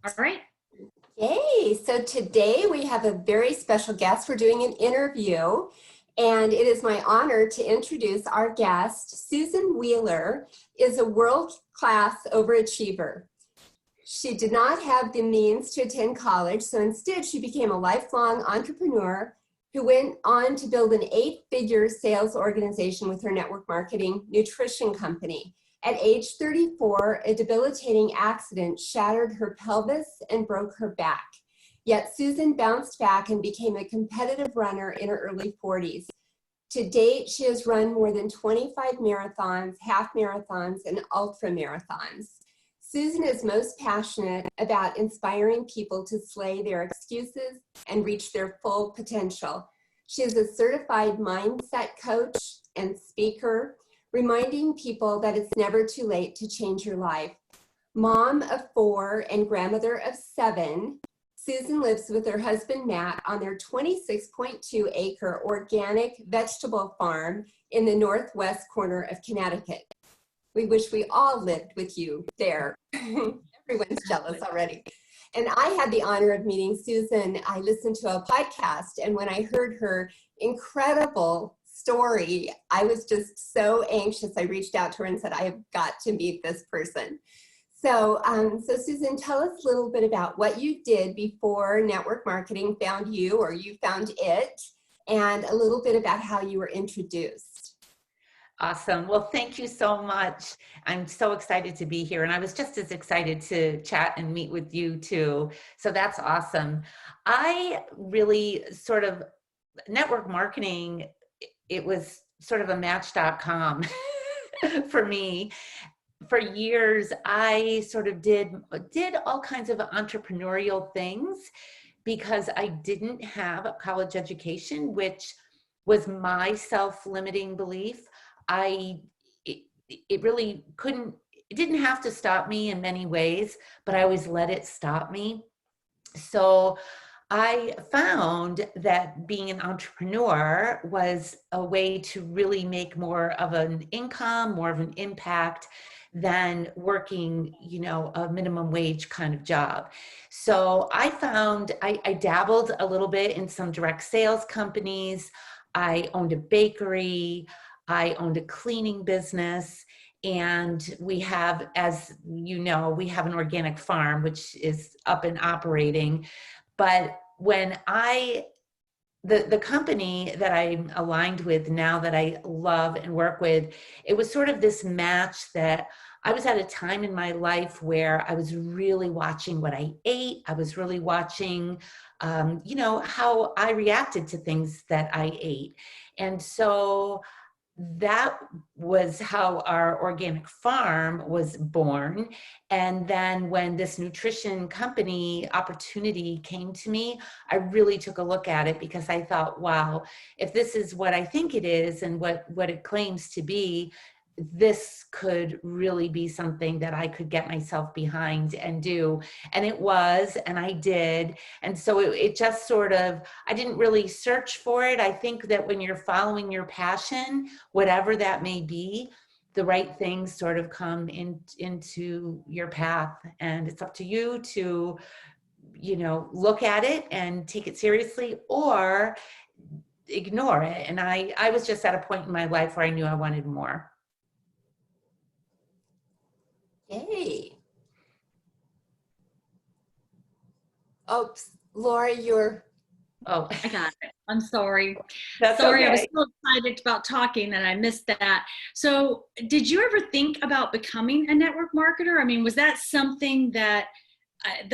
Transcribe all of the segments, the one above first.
All right. Yay! So today we have a very special guest. We're doing an interview, and it is my honor to introduce our guest. Susan Wheeler is a world-class overachiever. She did not have the means to attend college, so instead she became a lifelong entrepreneur who went on to build an 8-figure sales organization with her network marketing nutrition company. At age 34, a debilitating accident shattered her pelvis and broke her back. Yet Susan bounced back and became a competitive runner in her early 40s. To date, she has run more than 25 marathons, half marathons, and ultra marathons. Susan is most passionate about inspiring people to slay their excuses and reach their full potential. She is a certified mindset coach and speaker, reminding people that it's never too late to change your life. Mom of 4 and grandmother of 7, Susan lives with her husband Matt on their 26.2-acre organic vegetable farm in the northwest corner of Connecticut. We wish we all lived with you there. Everyone's jealous already. And I had the honor of meeting Susan. I listened to a podcast, and when I heard her incredible story, I was just so anxious. I reached out to her and said, I have got to meet this person. So Susan, tell us a little bit about what you did before network marketing found you, or you found it, and a little bit about how you were introduced. Awesome. Well, thank you so much. I'm so excited to be here. And I was just as excited to chat and meet with you too. So that's awesome. I really network marketing, it was sort of a match.com for me. For years, I sort of did all kinds of entrepreneurial things because I didn't have a college education, which was my self-limiting belief. It really couldn't, it didn't have to stop me in many ways, but I always let it stop me. So I found that being an entrepreneur was a way to really make more of an income, more of an impact than working, a minimum wage kind of job. So I found, I dabbled a little bit in some direct sales companies. I owned a bakery. I owned a cleaning business, and we have, as you know, we have an organic farm, which is up and operating. But when the company that I'm aligned with now, that I love and work with, it was sort of this match that I was at a time in my life where I was really watching what I ate. I was really watching, how I reacted to things that I ate. And so that was how our organic farm was born. And then when this nutrition company opportunity came to me, I really took a look at it because I thought, wow, if this is what I think it is and what it claims to be, this could really be something that I could get myself behind and do. And it was, and I did. And so it just sort of, I didn't really search for it. I think that when you're following your passion, whatever that may be, the right things sort of come into your path. And it's up to you to, look at it and take it seriously or ignore it. And I was just at a point in my life where I knew I wanted more. Yay. Oops, Laura, you're... Oh, I got it. I'm sorry. That's sorry, okay. I was so excited about talking that I missed that. So did you ever think about becoming a network marketer? I mean, was that something that,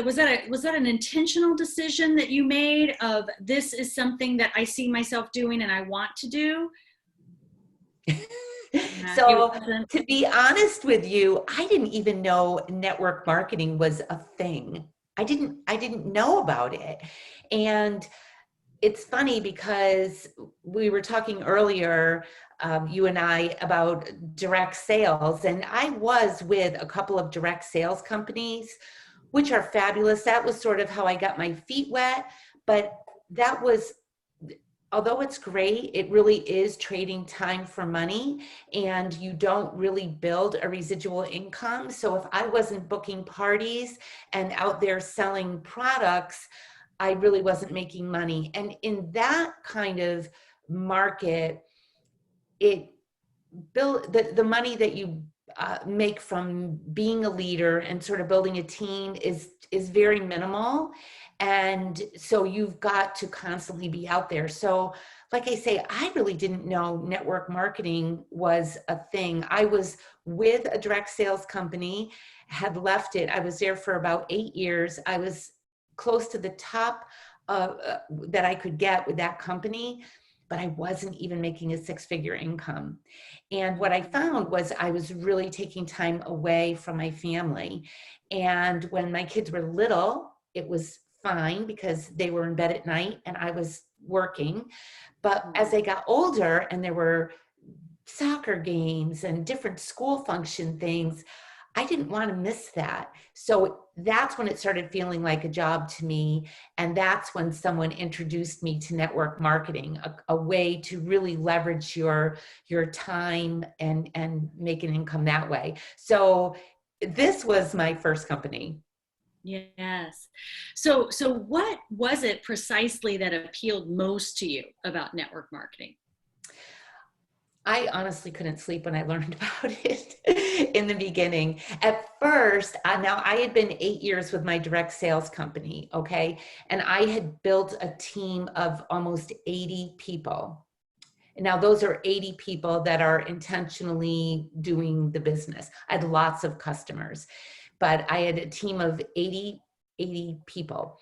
was that an intentional decision that you made of, this is something that I see myself doing and I want to do? So to be honest with you, I didn't even know network marketing was a thing. I didn't know about it. And it's funny because we were talking earlier, you and I, about direct sales, and I was with a couple of direct sales companies, which are fabulous. That was sort of how I got my feet wet, but that was although it's great, it really is trading time for money, and you don't really build a residual income. So if I wasn't booking parties and out there selling products, I really wasn't making money. And in that kind of market, it build the money that you make from being a leader and sort of building a team is very minimal. And so you've got to constantly be out there. So like I say, I really didn't know network marketing was a thing. I was with a direct sales company, had left it. I was there for about 8 years. I was close to the top that I could get with that company, but I wasn't even making a 6-figure income. And what I found was I was really taking time away from my family. And when my kids were little, it was fine because they were in bed at night and I was working. But as they got older and there were soccer games and different school function things, I didn't want to miss that. So that's when it started feeling like a job to me. And that's when someone introduced me to network marketing, a way to really leverage your time and make an income that way. So this was my first company. Yes. So what was it precisely that appealed most to you about network marketing? I honestly couldn't sleep when I learned about it in the beginning. At first, now I had been 8 years with my direct sales company, okay? And I had built a team of almost 80 people. Now, those are 80 people that are intentionally doing the business. I had lots of customers, but I had a team of 80 people.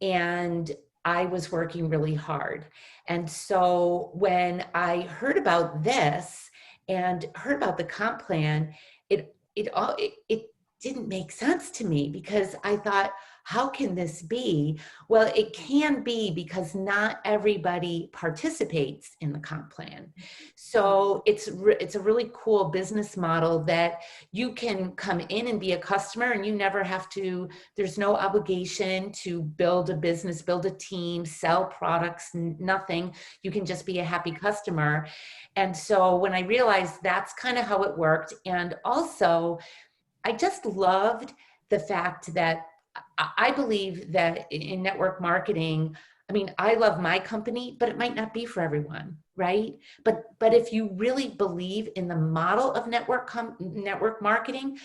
And I was working really hard. And so when I heard about this and heard about the comp plan, it didn't make sense to me because I thought, how can this be? Well, it can be because not everybody participates in the comp plan. So it's a really cool business model that you can come in and be a customer and you never have to, there's no obligation to build a business, build a team, sell products, nothing. You can just be a happy customer. And so when I realized that's kind of how it worked, and also I just loved the fact that I believe that in network marketing, I mean, I love my company, but it might not be for everyone, right? But if you really believe in the model of network marketing,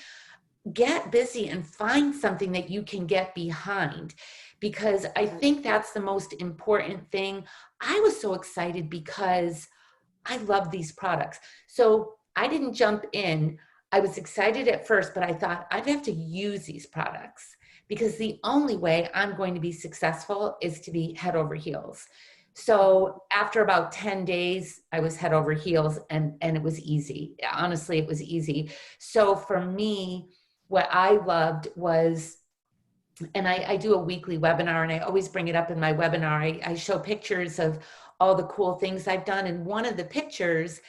get busy and find something that you can get behind, because I think that's the most important thing. I was so excited because I love these products. So I didn't jump in. I was excited at first, but I thought I'd have to use these products because the only way I'm going to be successful is to be head over heels. So after about 10 days, I was head over heels, and it was easy. Honestly, it was easy. So for me, what I loved was, and I do a weekly webinar, and I always bring it up in my webinar. I show pictures of all the cool things I've done. And one of the pictures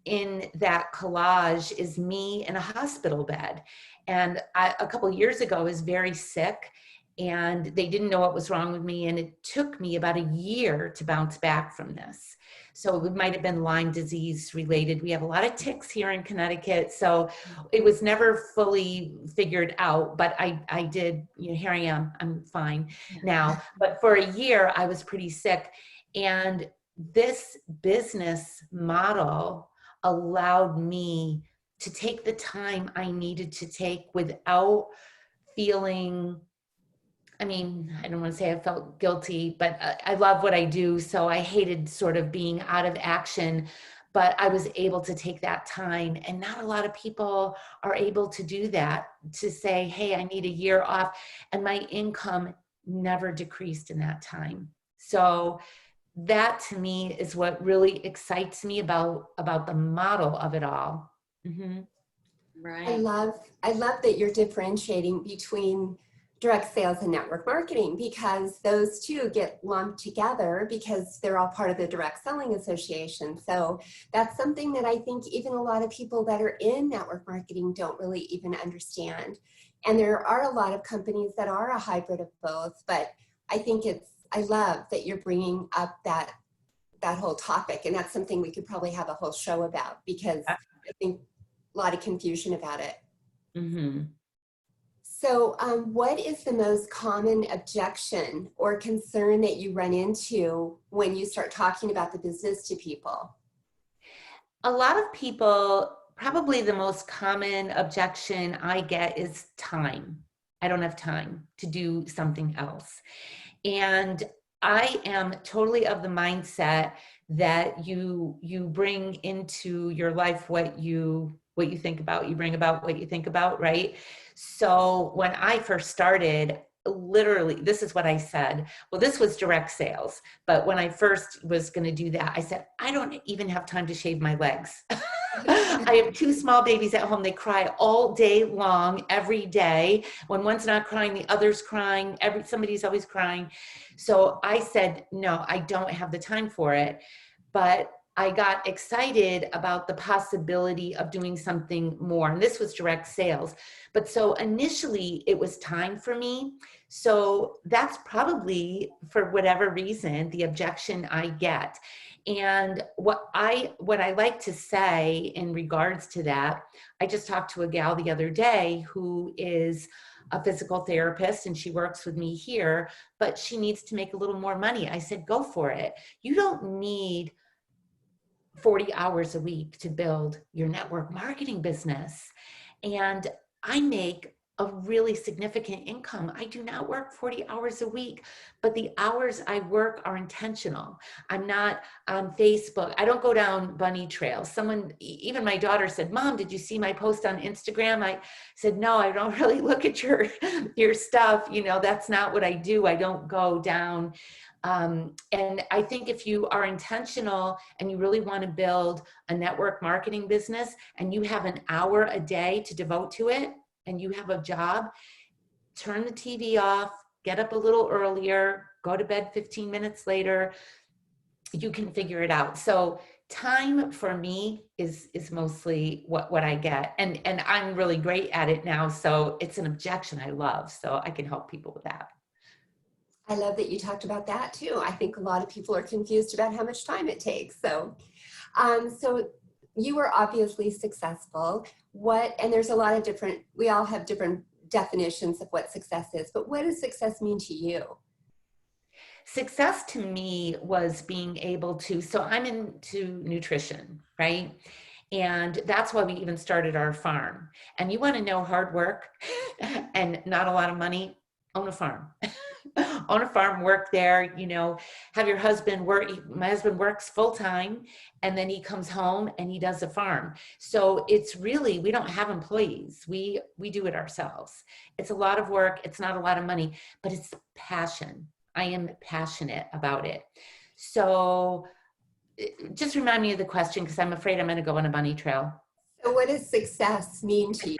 in that collage is me in a hospital bed. And a couple of years ago, I was very sick and they didn't know what was wrong with me. And it took me about a year to bounce back from this. So it might have been Lyme disease related. We have a lot of ticks here in Connecticut. So it was never fully figured out, but I did, here I am, I'm fine now. But for a year, I was pretty sick. And this business model allowed me to take the time I needed to take without feeling, I mean, I don't want to say I felt guilty, but I love what I do. So I hated sort of being out of action, but I was able to take that time. And not a lot of people are able to do that, to say, hey, I need a year off. And my income never decreased in that time. So that to me is what really excites me about the model of it all. Mm-hmm. Right. I love that you're differentiating between direct sales and network marketing, because those two get lumped together because they're all part of the direct selling association. So that's something that I think even a lot of people that are in network marketing don't really even understand. And there are a lot of companies that are a hybrid of both, but I think I love that you're bringing up that that whole topic. And that's something we could probably have a whole show about, because I think a lot of confusion about it. Mm-hmm. So what is the most common objection or concern that you run into when you start talking about the business to people? A lot of people, probably the most common objection I get is time. I don't have time to do something else. And I am totally of the mindset that you bring into your life what you think about. You bring about what you think about, right? So when I first started, literally, this is what I said. Well, this was direct sales, but when I first was going to do that, I said, I don't even have time to shave my legs. I have 2 small babies at home. They cry all day long, every day. When one's not crying, the other's crying. Somebody's always crying. So I said, no, I don't have the time for it. But I got excited about the possibility of doing something more. And this was direct sales. But so initially it was time for me. So that's probably, for whatever reason, the objection I get. And what I like to say in regards to that, I just talked to a gal the other day who is a physical therapist, and she works with me here, but she needs to make a little more money. I said, go for it. You don't need 40 hours a week to build your network marketing business. And I make a really significant income. I do not work 40 hours a week, but the hours I work are intentional. I'm not on Facebook. I don't go down bunny trails. Someone, even my daughter said, Mom, did you see my post on Instagram? I said, no, I don't really look at your stuff. You know, that's not what I do. I don't go down. And I think if you are intentional and you really want to build a network marketing business and you have an hour a day to devote to it and you have a job, turn the TV off, get up a little earlier, go to bed 15 minutes later, you can figure it out. So time for me is mostly what I get. And I'm really great at it now. So it's an objection I love. So I can help people with that. I love that you talked about that too. I think a lot of people are confused about how much time it takes. So, so you were obviously successful. And there's a lot of we all have different definitions of what success is, but what does success mean to you? Success to me was being able to, so I'm into nutrition, right? And that's why we even started our farm. And you want to know hard work and not a lot of money? Own a farm. Own a farm, work there, you know, have your husband work. My husband works full time and then he comes home and he does a farm. So it's really, we don't have employees. We do it ourselves. It's a lot of work. It's not a lot of money, but it's passion. I am passionate about it. So just remind me of the question, because I'm afraid I'm going to go on a bunny trail. So what does success mean to you?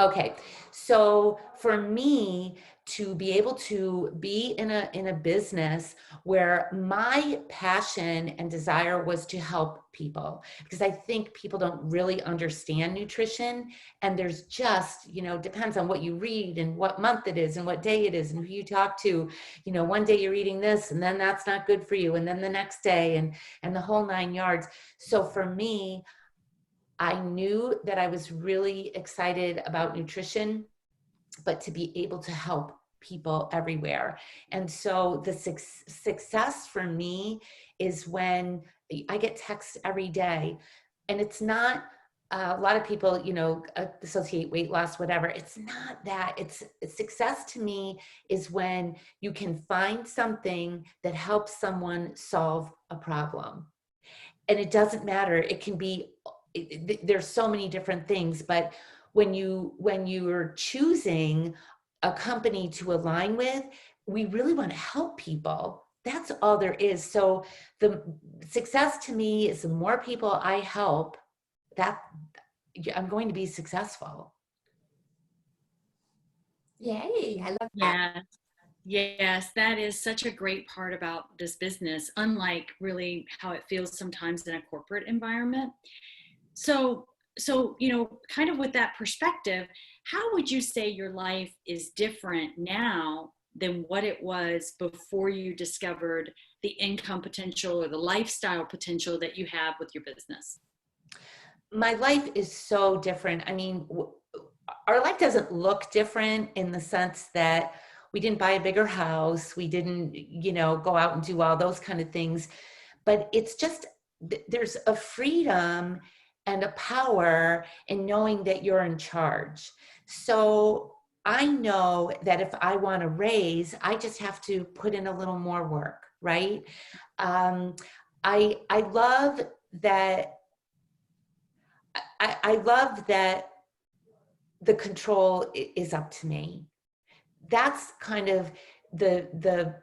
Okay, so for me to be able to be in a business where my passion and desire was to help people, because I think people don't really understand nutrition, and there's just, you know, depends on what you read and what month it is and what day it is and who you talk to. You know, one day you're eating this and then that's not good for you, and then the next day and the whole 9 yards. So for me, I knew that I was really excited about nutrition, but to be able to help people everywhere. And so the success for me is when I get texts every day, and it's not, a lot of people, you know, associate weight loss, whatever. It's not that. It's success to me is when you can find something that helps someone solve a problem. And it doesn't matter. It can be, there's so many different things, but when you're choosing a company to align with, we really want to help people. That's all there is. So the success to me is the more people I help, that I'm going to be successful. Yay, I love that. Yeah. Yes, that is such a great part about this business, unlike really how it feels sometimes in a corporate environment. So, you know, kind of with that perspective, how would you say your life is different now than what it was before you discovered the income potential or the lifestyle potential that you have with your business? My life is so different. I mean, our life doesn't look different in the sense that we didn't buy a bigger house. We didn't, go out and do all those kind of things. But it's just, there's a freedom and a power in knowing that you're in charge. So I know that if I want to raise, I just have to put in a little more work, right? I love that. I love that the control is up to me. That's kind of the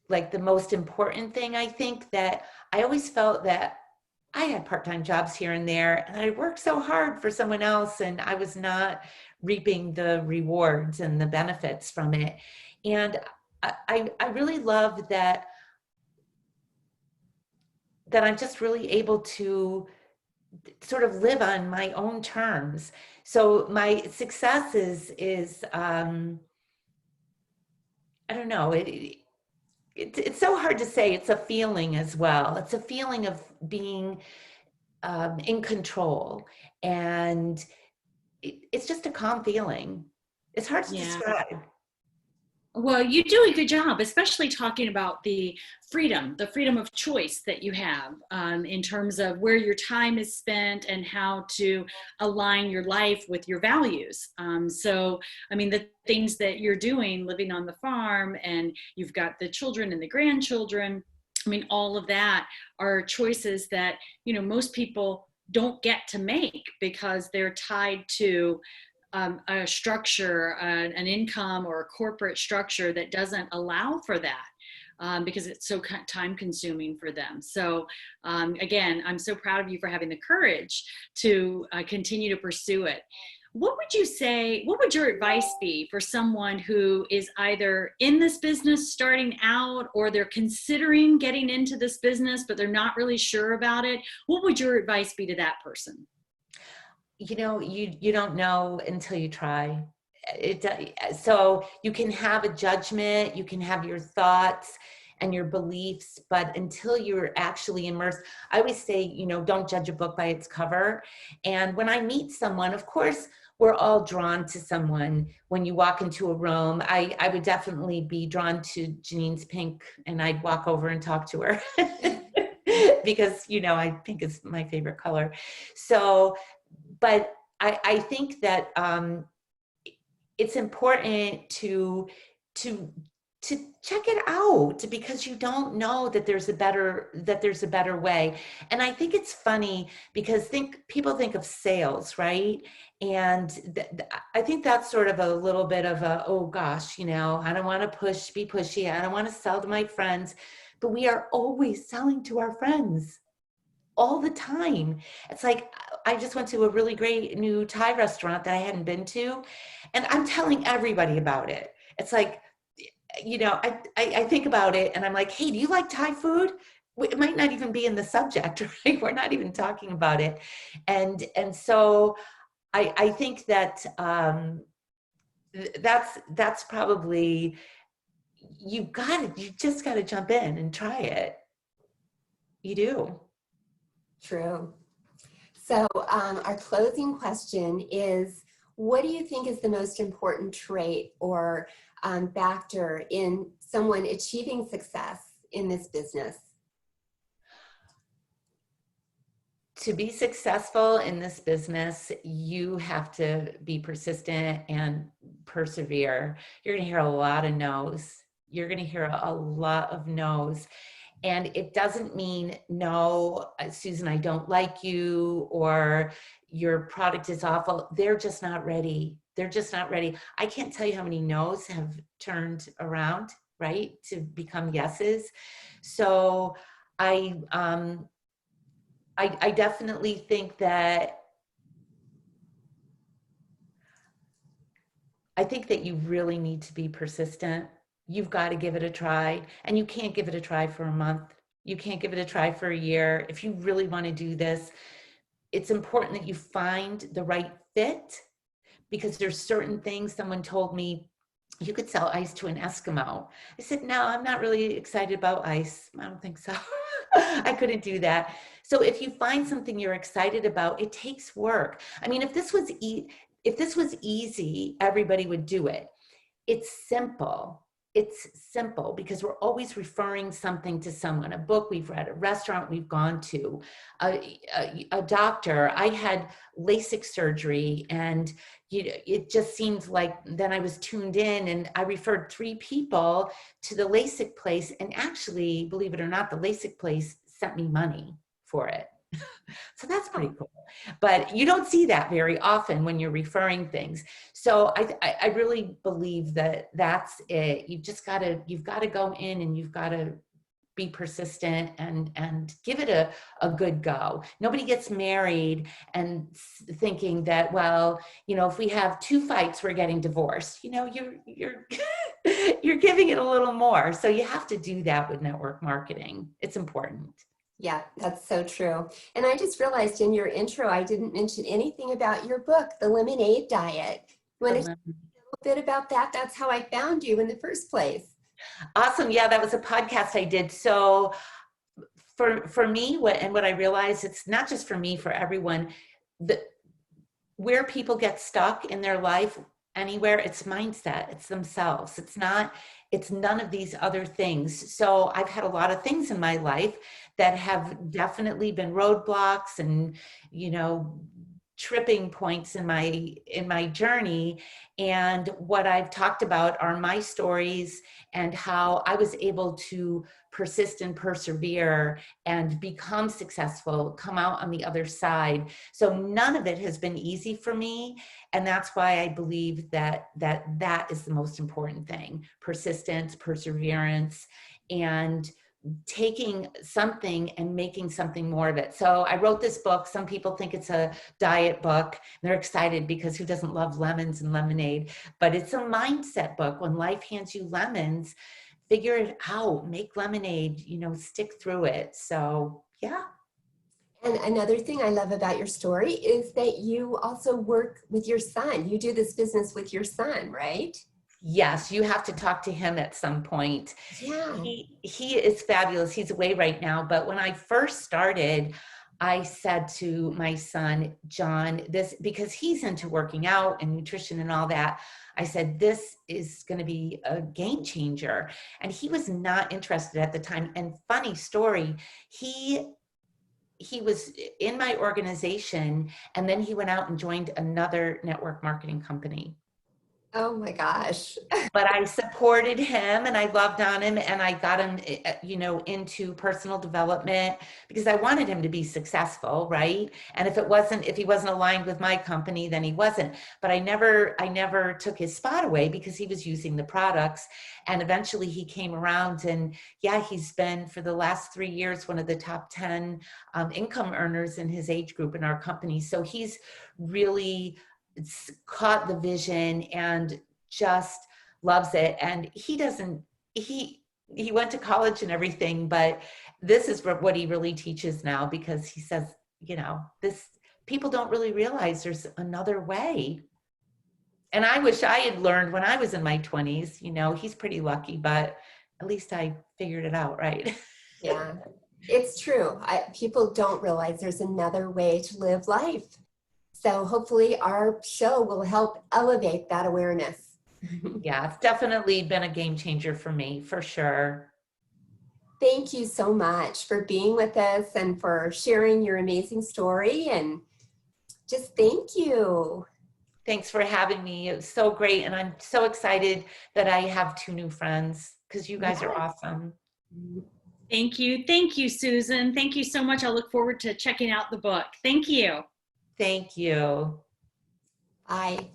like the most important thing. I think that I always felt that I had part-time jobs here and there, and I worked so hard for someone else, and I was not reaping the rewards and the benefits from it. And I really love that I'm just really able to sort of live on my own terms. So my success is I don't know, it's so hard to say. It's a feeling as well. It's a feeling of being in control, and it's just a calm feeling. It's hard to Yeah. describe. Well, you do a good job, especially talking about the freedom of choice that you have in terms of where your time is spent and how to align your life with your values. So, I mean, the things that you're doing, living on the farm, and you've got the children and the grandchildren. I mean, all of that are choices that, most people don't get to make because they're tied to a structure, an income or a corporate structure that doesn't allow for that. Because it's so time consuming for them. So again, I'm so proud of you for having the courage to continue to pursue it. What would your advice be for someone who is either in this business starting out, or they're considering getting into this business, but they're not really sure about it? What would your advice be to that person? You don't know until you try. So you can have a judgment, you can have your thoughts and your beliefs, but until you're actually immersed, I always say, don't judge a book by its cover. And when I meet someone, of course, we're all drawn to someone. When you walk into a room, I would definitely be drawn to Janine's pink, and I'd walk over and talk to her because, pink is my favorite color. So, but I think that it's important to check it out, because you don't know that there's a better way. And I think it's funny because people think of sales, right? And I think that's sort of a little bit of a, oh gosh, I don't want to be pushy. I don't want to sell to my friends, but we are always selling to our friends all the time. It's like, I just went to a really great new Thai restaurant that I hadn't been to, and I'm telling everybody about it. It's like, I think about it and I'm like, hey, do you like Thai food? It might not even be in the subject, right? We're not even talking about it. And so I think that that's probably, you just got to jump in and try it. You do. True. So our closing question is, what do you think is the most important trait or factor in someone achieving success in this business? To be successful in this business, you have to be persistent and persevere. You're going to hear a lot of no's. You're going to hear a lot of no's. And it doesn't mean, no, Susan, I don't like you, or your product is awful. They're just not ready. They're just not ready. I can't tell you how many no's have turned around, right, to become yeses. So I definitely think that you really need to be persistent. You've got to give it a try, and you can't give it a try for a month. You can't give it a try for a year. If you really want to do this, it's important that you find the right fit, because there's certain things. Someone told me you could sell ice to an Eskimo. I said, no, I'm not really excited about ice. I don't think so. I couldn't do that. So if you find something you're excited about, it takes work. I mean, if this was easy, everybody would do it. It's simple. It's simple because we're always referring something to someone, a book we've read, a restaurant we've gone to, a doctor. I had LASIK surgery, and it just seemed like then I was tuned in, and I referred 3 people to the LASIK place. And actually, believe it or not, the LASIK place sent me money for it. So that's pretty cool. But you don't see that very often when you're referring things. So I really believe that that's it. You've got to go in and you've got to be persistent and give it a good go. Nobody gets married and thinking that, well, if we have 2 fights, we're getting divorced. You're you're giving it a little more. So you have to do that with network marketing. It's important. Yeah, that's so true. And I just realized in your intro, I didn't mention anything about your book, The Lemonade Diet. You want to tell me a little bit about that? That's how I found you in the first place. Awesome. Yeah, that was a podcast I did. So for me, what I realized, it's not just for me, for everyone, where people get stuck in their life anywhere, it's mindset, it's themselves. It's none of these other things. So I've had a lot of things in my life that have definitely been roadblocks and, tripping points in my journey. And what I've talked about are my stories and how I was able to persist and persevere and become successful, come out on the other side. So none of it has been easy for me. And that's why I believe that is the most important thing: persistence, perseverance, and taking something and making something more of it. So I wrote this book. Some people think it's a diet book. They're excited because who doesn't love lemons and lemonade? But it's a mindset book. When life hands you lemons, figure it out, make lemonade, stick through it. So yeah. And another thing I love about your story is that you also work with your son. You do this business with your son, right? Yes, you have to talk to him at some point. Yeah. He is fabulous. He's away right now. But when I first started, I said to my son, John, this, because he's into working out and nutrition and all that, I said, this is going to be a game changer. And he was not interested at the time. And funny story, he was in my organization, and then he went out and joined another network marketing company. Oh my gosh. But I supported him and I loved on him, and I got him, into personal development because I wanted him to be successful, right? And if he wasn't aligned with my company, then he wasn't. But I never took his spot away because he was using the products. And eventually he came around, and yeah, he's been for the last 3 years one of the top 10 income earners in his age group in our company. So he's really caught the vision and just loves it. And he went to college and everything, but this is what he really teaches now, because he says, this, people don't really realize there's another way. And I wish I had learned when I was in my 20s. He's pretty lucky, but at least I figured it out, right? Yeah, it's true. People don't realize there's another way to live life. So hopefully our show will help elevate that awareness. Yeah, it's definitely been a game changer for me, for sure. Thank you so much for being with us and for sharing your amazing story, and just thank you. Thanks for having me. It was so great. And I'm so excited that I have 2 new friends, because you guys are awesome. Thank you. Thank you, Susan. Thank you so much. I look forward to checking out the book. Thank you. Thank you. Bye.